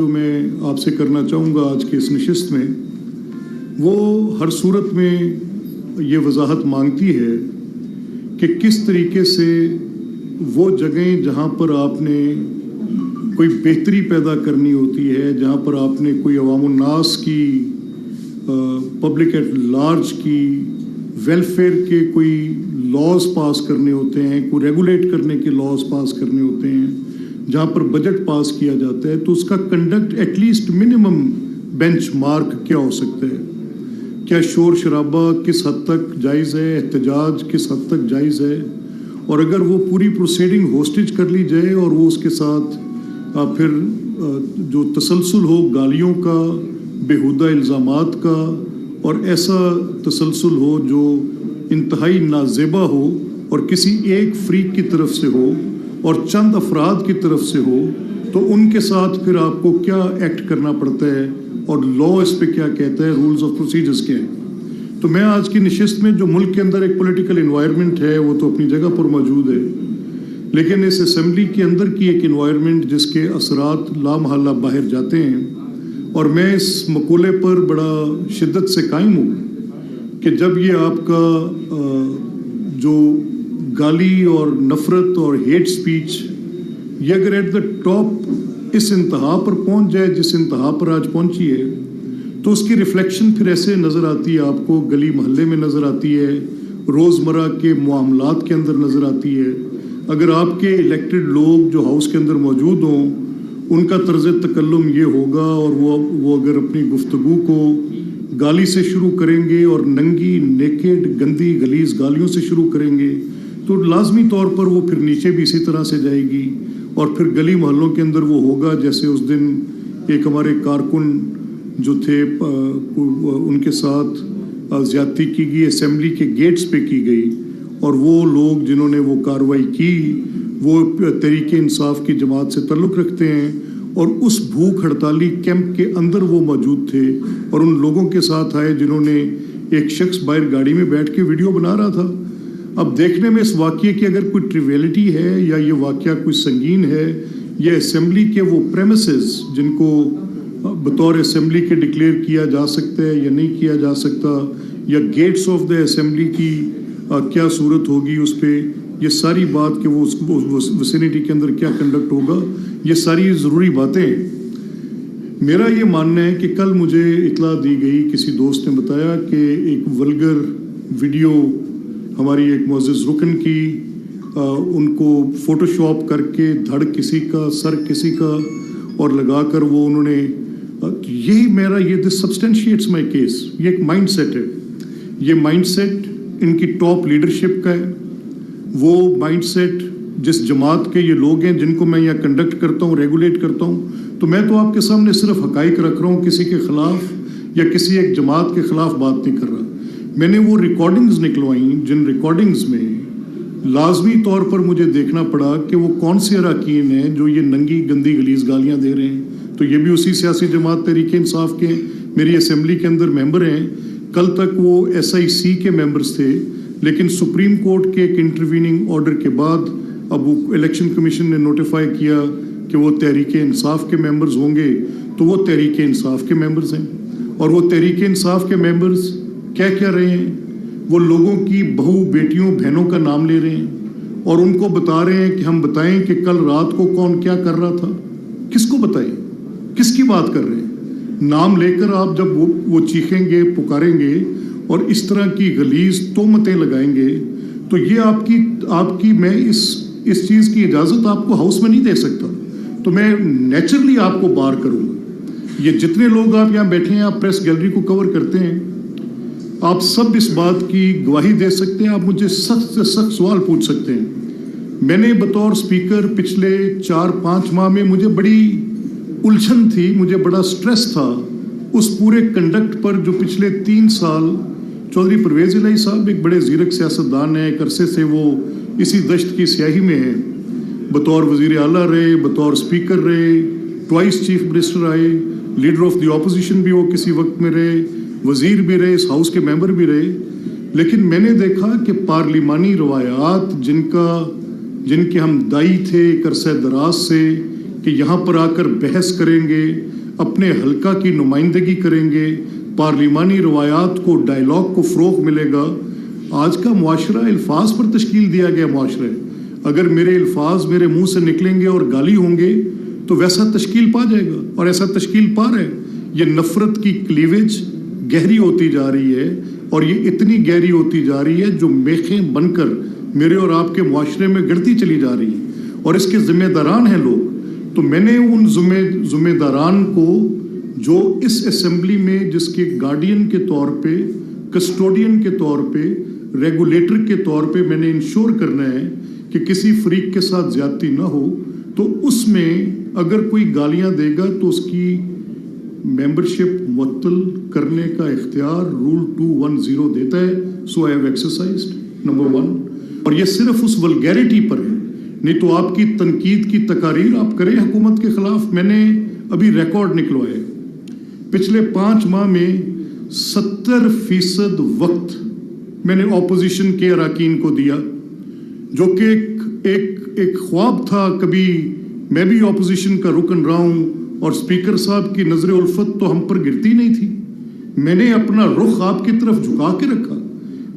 جو میں آپ سے کرنا چاہوں گا آج کے اس نشست میں وہ ہر صورت میں یہ وضاحت مانگتی ہے کہ کس طریقے سے وہ جگہیں جہاں پر آپ نے کوئی بہتری پیدا کرنی ہوتی ہے، جہاں پر آپ نے کوئی عوام الناس کی پبلک ایٹ لارج کی ویلفیئر کے کوئی لاز پاس کرنے ہوتے ہیں، کوئی ریگولیٹ کرنے کے لاز پاس کرنے ہوتے ہیں، جہاں پر بجٹ پاس کیا جاتا ہے، تو اس کا conduct at least minimum benchmark کیا ہو سکتا ہے؟ کیا شور شرابہ کس حد تک جائز ہے، احتجاج کس حد تک جائز ہے؟ اور اگر وہ پوری پروسیڈنگ ہوسٹیج کر لی جائے اور وہ اس کے ساتھ پھر جو تسلسل ہو گالیوں کا، بیہودہ الزامات کا، اور ایسا تسلسل ہو جو انتہائی نازیبا ہو اور کسی ایک فریق کی طرف سے ہو اور چند افراد کی طرف سے ہو، تو ان کے ساتھ پھر آپ کو کیا ایکٹ کرنا پڑتا ہے اور لا اس پہ کیا کہتا ہے، رولز آف پروسیجرز کیا ہیں؟ تو میں آج کی نشست میں جو ملک کے اندر ایک پولیٹیکل انوائرمنٹ ہے وہ تو اپنی جگہ پر موجود ہے، لیکن اس اسمبلی کے اندر کی ایک انوائرمنٹ جس کے اثرات لامحالہ باہر جاتے ہیں، اور میں اس مقولے پر بڑا شدت سے قائم ہوں کہ جب یہ آپ کا جو گالی اور نفرت اور ہیٹ سپیچ یہ اگر ایٹ دا ٹاپ اس انتہا پر پہنچ جائے جس انتہا پر آج پہنچی ہے، تو اس کی ریفلیکشن پھر ایسے نظر آتی ہے، آپ کو گلی محلے میں نظر آتی ہے، روزمرہ کے معاملات کے اندر نظر آتی ہے۔ اگر آپ کے الیکٹڈ لوگ جو ہاؤس کے اندر موجود ہوں، ان کا طرز تکلم یہ ہوگا اور وہ اگر اپنی گفتگو کو گالی سے شروع کریں گے اور ننگی نیکڈ گندی غلیظ گالیوں سے شروع کریں گے، تو لازمی طور پر وہ پھر نیچے بھی اسی طرح سے جائے گی، اور پھر گلی محلوں کے اندر وہ ہوگا جیسے اس دن ایک ہمارے کارکن جو تھے ان کے ساتھ زیادتی کی گئی، اسمبلی کے گیٹس پہ کی گئی، اور وہ لوگ جنہوں نے وہ کارروائی کی وہ تحریک انصاف کی جماعت سے تعلق رکھتے ہیں، اور اس بھوک ہڑتالی کیمپ کے اندر وہ موجود تھے اور ان لوگوں کے ساتھ آئے جنہوں نے ایک شخص باہر گاڑی میں بیٹھ کے ویڈیو بنا رہا تھا۔ اب دیکھنے میں اس واقعے کی اگر کوئی ٹریویلٹی ہے یا یہ واقعہ کوئی سنگین ہے، یہ اسمبلی کے وہ پریمیسز جن کو بطور اسمبلی کے ڈکلیئر کیا جا سکتا ہے یا نہیں کیا جا سکتا، یا گیٹس آف دا اسمبلی کی کیا صورت ہوگی اس پہ، یہ ساری بات کہ وہ وسینٹی کے اندر کیا کنڈکٹ ہوگا، یہ ساری ضروری باتیں ہیں۔ میرا یہ ماننا ہے کہ کل مجھے اطلاع دی گئی، کسی دوست نے بتایا کہ ایک ولگر ویڈیو ہماری ایک معزز رکن کی ان کو فوٹو شاپ کر کے دھڑ کسی کا سر کسی کا اور لگا کر وہ انہوں نے یہی میرا یہ دس سبسٹینشیٹس مائی کیس، یہ ایک مائنڈ سیٹ ہے، یہ مائنڈ سیٹ ان کی ٹاپ لیڈرشپ کا ہے، وہ مائنڈ سیٹ جس جماعت کے یہ لوگ ہیں جن کو میں یہاں کنڈکٹ کرتا ہوں، ریگولیٹ کرتا ہوں۔ تو میں تو آپ کے سامنے صرف حقائق رکھ رہا ہوں، کسی کے خلاف یا کسی ایک جماعت کے خلاف بات نہیں کر رہا۔ میں نے وہ ریکارڈنگز نکلوائیں جن ریکارڈنگز میں لازمی طور پر مجھے دیکھنا پڑا کہ وہ کون سے اراکین ہیں جو یہ ننگی گندی غلیظ گالیاں دے رہے ہیں، تو یہ بھی اسی سیاسی جماعت تحریک انصاف کے میری اسمبلی کے اندر ممبر ہیں۔ کل تک وہ SIC کے ممبرز تھے، لیکن سپریم کورٹ کے ایک انٹرویننگ آرڈر کے بعد اب وہ الیکشن کمیشن نے نوٹیفائی کیا کہ وہ تحریک انصاف کے ممبرز ہوں گے، تو وہ تحریک انصاف کے ممبرز ہیں، اور وہ تحریک انصاف کے ممبرز کیا رہے ہیں، وہ لوگوں کی بہو بیٹیوں بہنوں کا نام لے رہے ہیں اور ان کو بتا رہے ہیں کہ ہم بتائیں کہ کل رات کو کون کیا کر رہا تھا۔ کس کو بتائیں، کس کی بات کر رہے ہیں؟ نام لے کر آپ جب وہ چیخیں گے، پکاریں گے اور اس طرح کی غلیظ تہمتیں لگائیں گے، تو یہ آپ کی میں اس چیز کی اجازت آپ کو ہاؤس میں نہیں دے سکتا، تو میں نیچرلی آپ کو بار کروں گا۔ یہ جتنے لوگ آپ یہاں بیٹھے ہیں، آپ پریس گیلری کو کور کرتے ہیں، آپ سب اس بات کی گواہی دے سکتے ہیں، آپ مجھے سخت سے سخت سوال پوچھ سکتے ہیں۔ میں نے بطور سپیکر پچھلے 4-5 ماہ میں مجھے بڑی الجھن تھی، مجھے بڑا سٹریس تھا اس پورے کنڈکٹ پر جو پچھلے 3 سال چودھری پرویز الہی صاحب ایک بڑے زیرک سیاستدان ہیں، ایک عرصے سے وہ اسی دشت کی سیاہی میں ہیں، بطور وزیر اعلیٰ رہے، بطور سپیکر رہے، ٹوائس چیف منسٹر آئے، لیڈر آف دی اپوزیشن بھی وہ کسی وقت میں رہے، وزیر بھی رہے، اس ہاؤس کے ممبر بھی رہے۔ لیکن میں نے دیکھا کہ پارلیمانی روایات جن کے ہم دائی تھے ایک عرصہ دراز سے، کہ یہاں پر آ کر بحث کریں گے, اپنے حلقہ کی نمائندگی کریں گے, پارلیمانی روایات کو, ڈائلاگ کو فروغ ملے گا. آج کا معاشرہ الفاظ پر تشکیل دیا گیا معاشرہ ہے. اگر میرے الفاظ میرے منہ سے نکلیں گے اور گالی ہوں گے تو ویسا تشکیل پا جائے گا, اور ایسا تشکیل پا رہے. یہ نفرت کی کلیویج گہری ہوتی جا رہی ہے, اور یہ اتنی گہری ہوتی جا رہی ہے جو میخیں بن کر میرے اور آپ کے معاشرے میں گڑتی چلی جا رہی ہے, اور اس کے ذمہ داران ہیں لوگ. تو میں نے ان ذمہ داران کو جو اس اسمبلی میں جس کے گارڈین کے طور پہ, کسٹوڈین کے طور پہ, ریگولیٹر کے طور پہ میں نے انشور کرنا ہے کہ کسی فریق کے ساتھ زیادتی نہ ہو, تو اس میں اگر کوئی گالیاں دے گا تو اس کی ممبرشپ معطل کرنے کا اختیار رول 210 دیتا ہے. سو آئی ہیو ایکسرسائزڈ, نمبر 1. اور یہ صرف اس ولگیرٹی پر ہے, نہیں تو آپ کی تنقید کی تقاریر آپ کریں حکومت کے خلاف. میں نے ابھی ریکارڈ نکلوائے, پچھلے 5 ماہ میں 70% وقت میں نے اپوزیشن کے اراکین کو دیا, جو کہ ایک خواب تھا. کبھی میں بھی اپوزیشن کا رکن رہا ہوں, اور اسپیکر صاحب کی نظر الفت تو ہم پر گرتی نہیں تھی. میں نے اپنا رخ آپ کی طرف جھکا کے رکھا.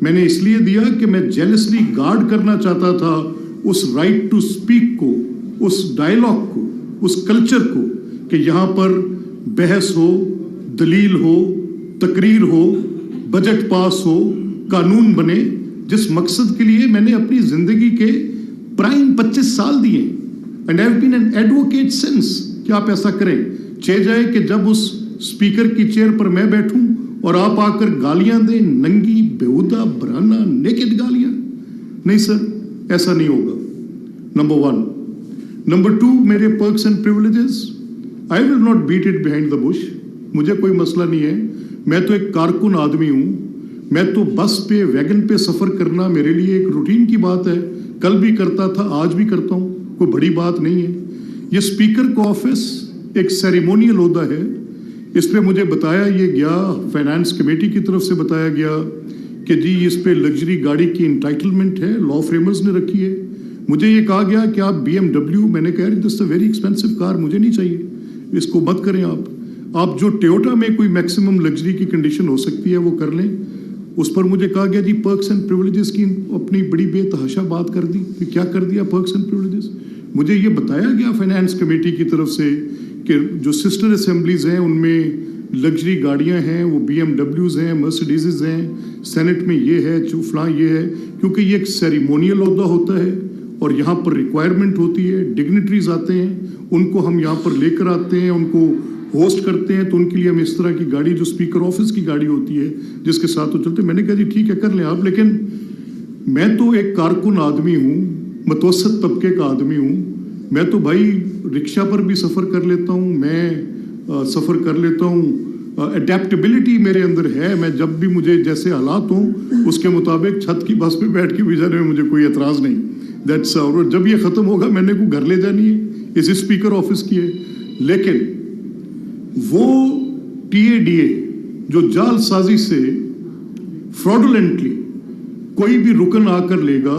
میں نے اس لیے دیا کہ میں جیلسلی گارڈ کرنا چاہتا تھا اس رائٹ ٹو اسپیک کو, اس ڈائلاگ کو, اس کلچر کو, کہ یہاں پر بحث ہو, دلیل ہو, تقریر ہو, بجٹ پاس ہو, قانون بنے, جس مقصد کے لیے میں نے اپنی زندگی کے پرائم 25 سال دیے. And I have been an advocate since کہ آپ ایسا کریں. چہ جائے کہ جب اس اسپیکر کی چیئر پر میں بیٹھوں اور آپ آ کر گالیاں دیں, ننگی, بیہودہ, برہنہ, نیکڈ گالیاں. نہیں سر, ایسا نہیں ہوگا. نمبر 1. نمبر 2, میرے perks and privileges, I will not beat it behind the bush. مجھے کوئی مسئلہ نہیں ہے, میں تو ایک کارکن آدمی ہوں. میں تو بس پہ, ویگن پہ سفر کرنا میرے لیے ایک روٹین کی بات ہے. کل بھی کرتا تھا, آج بھی کرتا ہوں, کوئی بڑی بات نہیں ہے. یہ اسپیکر کا آفس ایک سیریمونیل عہدہ ہے. اس پہ مجھے بتایا یہ گیا, فائنانس کمیٹی کی طرف سے بتایا گیا کہ جی اس پہ لگژری گاڑی کی انٹائٹلمنٹ ہے, لا فریمرز نے رکھی ہے. مجھے یہ کہا گیا کہ آپ BMW, میں نے کہا دس اے ویری ایکسپینسو کار, مجھے نہیں چاہیے, اس کو مت کریں آپ جو ٹیوٹا میں کوئی میکسیمم لگژری کی کنڈیشن ہو سکتی ہے وہ کر لیں. اس پر مجھے کہا گیا جی پرکس اینڈ پریولیجز کی اپنی بڑی بے تحاشا بات کر دی. کہ کیا کر دیا پرکس اینڈ پریولیجز؟ مجھے یہ بتایا گیا فائنانس کمیٹی کی طرف سے کہ جو سسٹر اسمبلیز ہیں ان میں لگژری گاڑیاں ہیں, وہ BMWs ہیں, مرسیڈیزز ہیں, سینٹ میں یہ ہے, فلاں یہ ہے, کیونکہ یہ ایک سیریمونیل عہدہ ہوتا ہے اور یہاں پر ریکوائرمنٹ ہوتی ہے. ڈگنیٹریز آتے ہیں, ان کو ہم یہاں پر لے کر آتے ہیں, ان کو ہوسٹ کرتے ہیں, تو ان کے لیے ہم اس طرح کی گاڑی, جو اسپیکر آفس کی گاڑی ہوتی ہے جس کے ساتھ وہ چلتے. میں نے کہا جی ٹھیک ہے کر لیں آپ, لیکن میں تو ایک کارکن آدمی ہوں, متوسط طبقے کا آدمی ہوں. میں تو بھائی رکشہ پر بھی سفر کر لیتا ہوں, میں سفر کر لیتا ہوں, اڈیپٹیبلٹی میرے اندر ہے. میں جب بھی مجھے جیسے حالات ہوں اس کے مطابق چھت کی بس پہ بیٹھ کے بھی جانے میں مجھے کوئی اعتراض نہیں. دیٹس اور جب یہ ختم ہوگا میں نے کوئی گھر لے جانی ہے, اس اسپیکر آفس کی ہے. لیکن وہ TADA جو جال سازی سے فراڈولنٹلی کوئی بھی رکن آ کر لے گا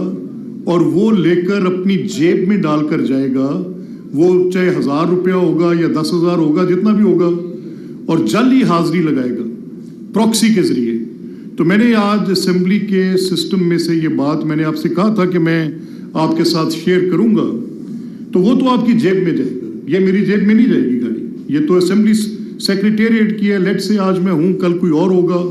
اور وہ لے کر اپنی جیب میں ڈال کر جائے گا, وہ چاہے 1000 روپیہ ہوگا یا 10,000 ہوگا, جتنا بھی ہوگا, اور جعلی حاضری لگائے گا پروکسی کے ذریعے. تو میں نے آج اسمبلی کے سسٹم میں سے یہ بات میں نے آپ سے کہا تھا کہ میں آپ کے ساتھ شیئر کروں گا, تو وہ تو آپ کی جیب میں جائے گا, یہ میری جیب میں نہیں جائے گی گاڑی. یہ تو اسمبلی سیکریٹریٹ کی ہے. لیٹ سے آج میں ہوں, کل کوئی اور ہوگا,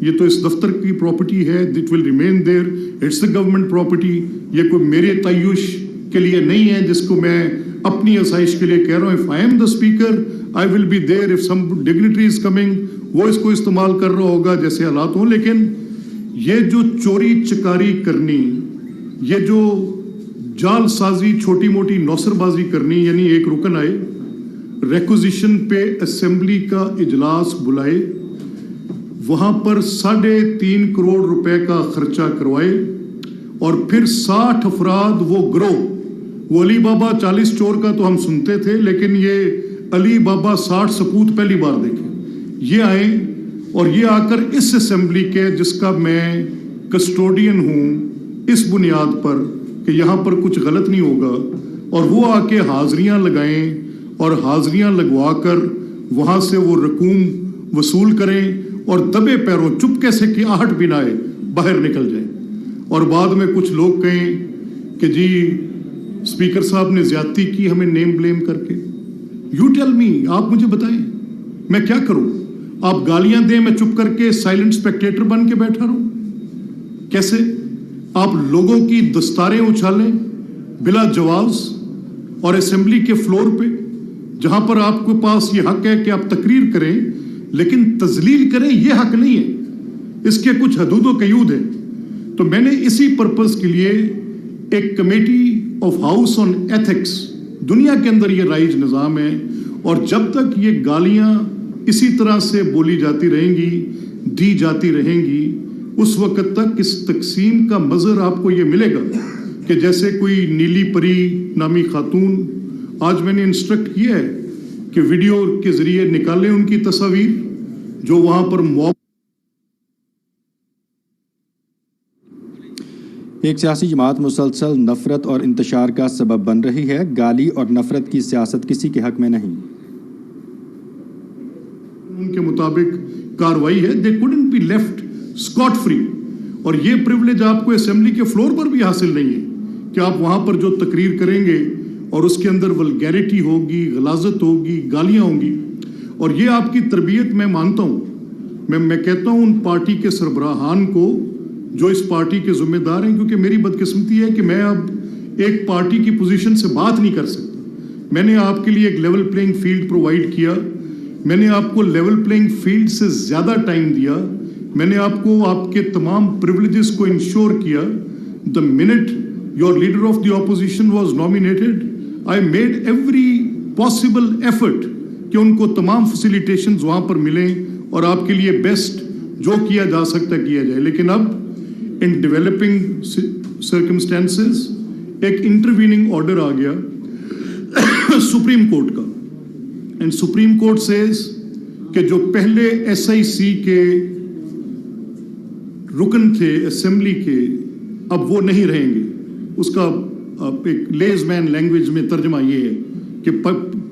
یہ تو اس دفتر کی پراپرٹی ہے, it will remain there, it's the government property. یہ کوئی میرے تعیش کے لیے نہیں ہے جس کو میں اپنی آسائش کے لیے کہہ رہا ہوں. If I am the speaker I will be there, if some dignitary is coming, وہ اس کو استعمال کر رہا ہوگا جیسے حالات ہوں. لیکن یہ جو چوری چکاری کرنی, یہ جو جال سازی, چھوٹی موٹی نوسر بازی کرنی, یعنی ایک رکن آئے, ریکوزیشن پہ اسمبلی کا اجلاس بلائے, وہاں پر 3.5 کروڑ روپے کا خرچہ کروائے, اور پھر 60 افراد وہ گروہ, وہ علی بابا 40 چور کا تو ہم سنتے تھے, لیکن یہ علی بابا 60 سپوت پہلی بار دیکھے. یہ آئے اور یہ آ کر اس اسمبلی کے, جس کا میں کسٹوڈین ہوں, اس بنیاد پر کہ یہاں پر کچھ غلط نہیں ہوگا, اور وہ آ کے حاضریاں لگائیں اور حاضریاں لگوا کر وہاں سے وہ رقوم وصول کریں اور دبے پیروں چپکے سے کی آہٹ بھی نہ آئے باہر نکل جائیں، اور بعد میں کچھ لوگ کہیں کہ جی اسپیکر صاحب نے زیادتی کی ہمیں نیم بلیم کر کے. یو ٹیل می، آپ مجھے بتائیں میں کیا کروں؟ آپ گالیاں دیں میں چپ کر کے سائلنٹ اسپیکٹیٹر بن کے بیٹھا رہوں؟ کیسے؟ آپ لوگوں کی دستاریں اچھالیں بلا جواز اور اسمبلی کے فلور پہ، جہاں پر آپ کے پاس یہ حق ہے کہ آپ تقریر کریں، لیکن تذلیل کریں یہ حق نہیں ہے، اس کے کچھ حدود و قیود ہیں. تو میں نے اسی پرپز کے لیے ایک committee of house on ethics, دنیا کے اندر یہ رائج نظام ہے، اور جب تک یہ گالیاں اسی طرح سے بولی جاتی رہیں گی، دی جاتی رہیں گی، اس وقت تک اس تقسیم کا مظہر آپ کو یہ ملے گا کہ جیسے کوئی نیلی پری نامی خاتون، آج میں نے انسٹرکٹ کیا ہے کہ ویڈیو کے ذریعے نکالیں ان کی تصاویر جو وہاں پر موب. ایک سیاسی جماعت مسلسل نفرت اور انتشار کا سبب بن رہی ہے. گالی اور نفرت کی سیاست کسی کے حق میں نہیں. ان کے مطابق کاروائی ہے. they couldn't be left scot free. اور یہ پریولیج آپ کو اسمبلی کے فلور پر بھی حاصل نہیں ہے کہ آپ وہاں پر جو تقریر کریں گے اور اس کے اندر ولگیرٹی ہوگی، غلاظت ہوگی، گالیاں ہوں گی. اور یہ آپ کی تربیت میں مانتا ہوں. میں کہتا ہوں ان پارٹی کے سربراہان کو جو اس پارٹی کے ذمہ دار ہیں، کیونکہ میری بدقسمتی ہے کہ میں اب ایک پارٹی کی پوزیشن سے بات نہیں کر سکتا. میں نے آپ کے لیے ایک لیول پلینگ فیلڈ پرووائڈ کیا، میں نے آپ کو لیول پلینگ فیلڈ سے زیادہ ٹائم دیا، میں نے آپ کو آپ کے تمام پریولیجز کو انشور کیا. The moment your leader of the opposition was nominated, I made every possible effort کہ ان کو تمام فیسیلیٹیشنز وہاں پر ملیں اور آپ کے لیے بیسٹ جو کیا جا سکتا کیا جائے. لیکن اب ان ڈیولپنگ سرکمسٹانسز ایک انٹرویننگ آرڈر آ گیا سپریم کورٹ کا، اینڈ سپریم کورٹ سیز کہ جو پہلے ایس آئی سی کے رکن تھے اسمبلی کے اب وہ نہیں رہیں گے. اس کا ایک لیز مین لینگویج میں ترجمہ یہ ہے کہ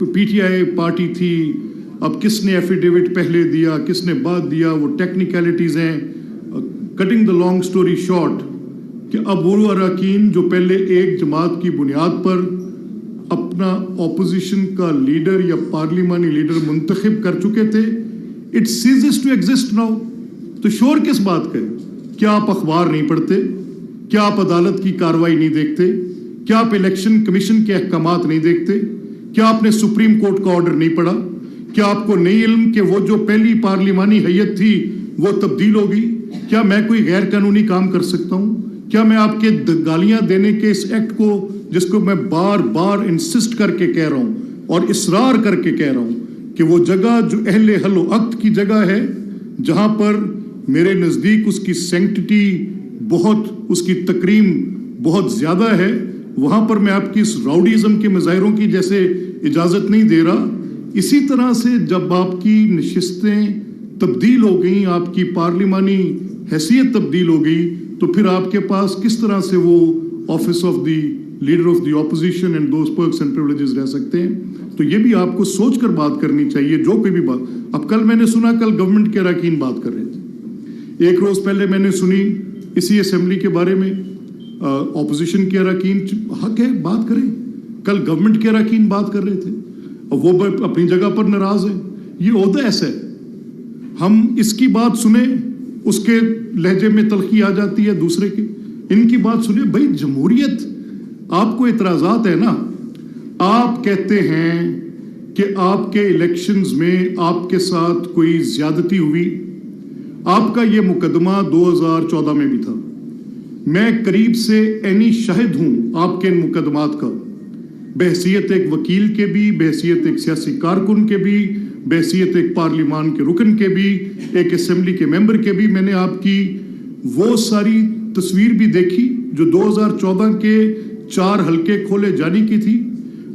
پی ٹی آئی پارٹی تھی، اب کس نے ایفیڈیوٹ پہلے دیا کس نے بعد دیا، وہ ٹیکنیکلٹیز ہیں. Cutting the long story short کہ اب وہ اراکین جو پہلے ایک جماعت کی بنیاد پر اپنا اپوزیشن کا لیڈر یا پارلیمانی لیڈر منتخب کر چکے تھے، it ceases to exist now. تو شور کس بات کا ہے؟ کیا آپ اخبار نہیں پڑھتے؟ کیا آپ عدالت کی کاروائی نہیں دیکھتے؟ کیا آپ الیکشن کمیشن کے احکامات نہیں دیکھتے؟ کیا آپ نے سپریم کورٹ کا آرڈر نہیں پڑھا؟ کیا آپ کو نہیں علم کہ وہ جو پہلی پارلیمانی حیت تھی وہ تبدیل ہو گئی؟ کیا میں کوئی غیر قانونی کام کر سکتا ہوں؟ کیا میں آپ کے گالیاں دینے کے اس ایکٹ کو، جس کو میں بار بار انسسٹ کر کے کہہ رہا ہوں اور اصرار کر کے کہہ رہا ہوں کہ وہ جگہ جو اہل حل و عقد کی جگہ ہے، جہاں پر میرے نزدیک اس کی سینکٹیٹی بہت، اس کی تکریم بہت زیادہ ہے، وہاں پر میں آپ کی اس راؤڈیزم کے مظاہروں کی جیسے اجازت نہیں دے رہا. اسی طرح سے جب آپ کی نشستیں تبدیل ہو گئیں، آپ کی پارلیمانی حیثیت تبدیل ہو گئی، تو پھر آپ کے پاس کس طرح سے وہ office of the leader of the opposition and those perks and privileges رہ سکتے ہیں؟ تو یہ بھی آپ کو سوچ کر بات کرنی چاہیے. جو کوئی بھی بات، اب کل میں نے سنا کل گورنمنٹ کے اراکین بات کر رہے تھے، ایک روز پہلے میں نے سنی اسی اسمبلی کے بارے میں اپوزیشن کے اراکین، حق ہے بات کریں، کل گورنمنٹ کے اراکین بات کر رہے تھے اور وہ اپنی جگہ پر ناراض ہیں. یہ عہدہ ایسا ہے، ہم اس کی بات سنیں اس کے لہجے میں تلخی آ جاتی ہے دوسرے کی، ان کی بات سنیں. بھائی جمہوریت، آپ کو اعتراضات ہے نا، آپ کہتے ہیں کہ آپ کے الیکشنز میں آپ کے ساتھ کوئی زیادتی ہوئی، آپ کا یہ مقدمہ 2014 میں بھی تھا، میں قریب سے عینی شاہد ہوں آپ کے ان مقدمات کا، بحیثیت ایک وکیل کے بھی، بحیثیت ایک سیاسی کارکن کے بھی، بحیثیت ایک پارلیمان کے رکن کے بھی، ایک اسمبلی کے ممبر کے بھی. میں نے آپ کی وہ ساری تصویر بھی دیکھی جو 2014 کے 4 حلقے کھولے جانے کی تھی.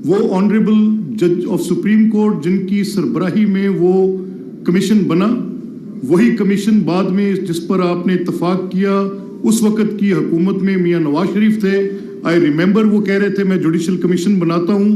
وہ آنریبل جج آف سپریم کورٹ جن کی سربراہی میں وہ کمیشن بنا، وہی کمیشن بعد میں جس پر آپ نے اتفاق کیا اس وقت کی حکومت میں میاں نواز شریف تھے. آئی ریممبر وہ کہہ رہے تھے میں جوڈیشل کمیشن بناتا ہوں.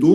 2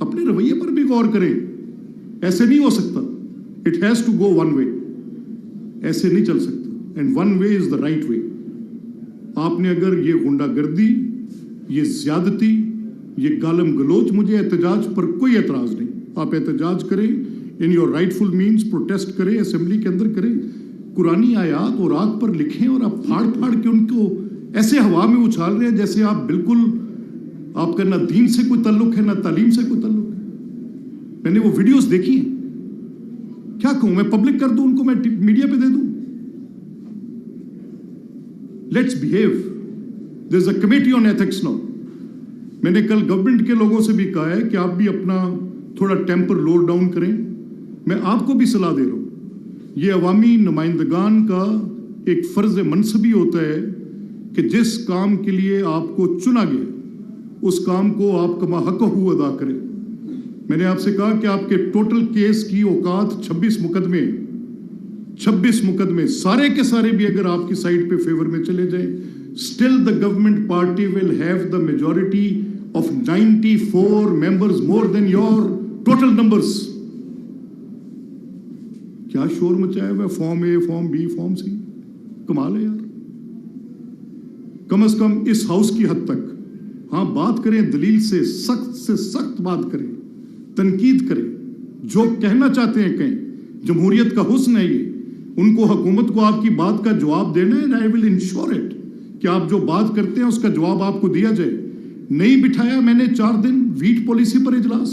اپنے رویے پر بھی غور کریں. ایسے نہیں ہو سکتا. It has to go one way. ایسے نہیں چل سکتا. And one way is the right way. آپ نے اگر یہ غنڈہ گردی, یہ زیادتی, یہ گالم گلوچ, مجھے احتجاج پر کوئی اعتراض نہیں. آپ احتجاج کریں, in your rightful means protest کریں, اسمبلی کے اندر کریں, قرآنی آیات اور آگ پر لکھیں, اور آپ پھاڑ پھاڑ کے ان کو ایسے ہوا میں اچھال رہے ہیں جیسے آپ بالکل, آپ کا نہ دین سے کوئی تعلق ہے نہ تعلیم سے کوئی تعلق ہے. میں نے وہ ویڈیوز دیکھی ہیں. کیا کہوں, میں پبلک کر دوں ان کو, میں میڈیا پہ دے دوں؟ Let's behave. There is a committee on ethics now. میں نے کل گورنمنٹ کے لوگوں سے بھی کہا ہے کہ آپ بھی اپنا تھوڑا ٹیمپر لو ڈاؤن کریں. میں آپ کو بھی صلاح دے رہا ہوں. یہ عوامی نمائندگان کا ایک فرض منصبی ہوتا ہے کہ جس کام کے لیے آپ کو چنا گیا اس کام کو آپ کما حق ہو ادا کریں. میں نے آپ سے کہا کہ آپ کے ٹوٹل کیس کی اوقات 26 مقدمے, 26 مقدمے سارے کے سارے بھی اگر آپ کی سائڈ پہ فیور میں چلے جائیں, still the government party will have the majority of 94 members more than your total numbers. کیا شور مچایا ہوا ہے, form A, form B, form C. کمال ہے یار. کم از کم اس ہاؤس کی حد تک ہاں بات کریں, دلیل سے سخت بات کریں, تنقید کریں, جو کہنا چاہتے ہیں کہیں. جمہوریت کا حسن ہے یہ. ان کو, حکومت کو آپ کی بات کا جواب دینا ہے. I will ensure it کہ آپ جو بات کرتے ہیں اس کا جواب آپ کو دیا جائے. نہیں بٹھایا میں نے 4 دن ویٹ پالیسی پر اجلاس.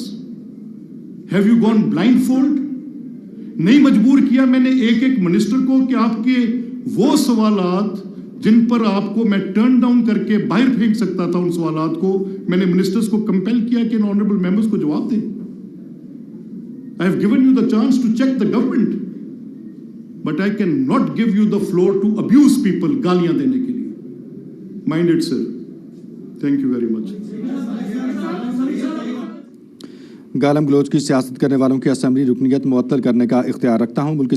Have you gone blindfold? نہیں مجبور کیا میں نے ایک منسٹر کو کہ آپ کے وہ سوالات جن پر آپ کو میں ٹرن ڈاؤن کر کے باہر پھینک سکتا تھا, ان سوالات کو میں نے منسٹرز کو کمپیل کیا کہ آنریبل ممبرز کو جواب دیں. I have given you the chance to check the government, but I cannot give you the floor to abuse people, گالیاں دینے کے لیے. Mind it, sir. Thank you very much. گالم گلوچ کی سیاست کرنے والوں کی اسمبلی رکنیت معطل کرنے کا اختیار رکھتا ہوں. ملک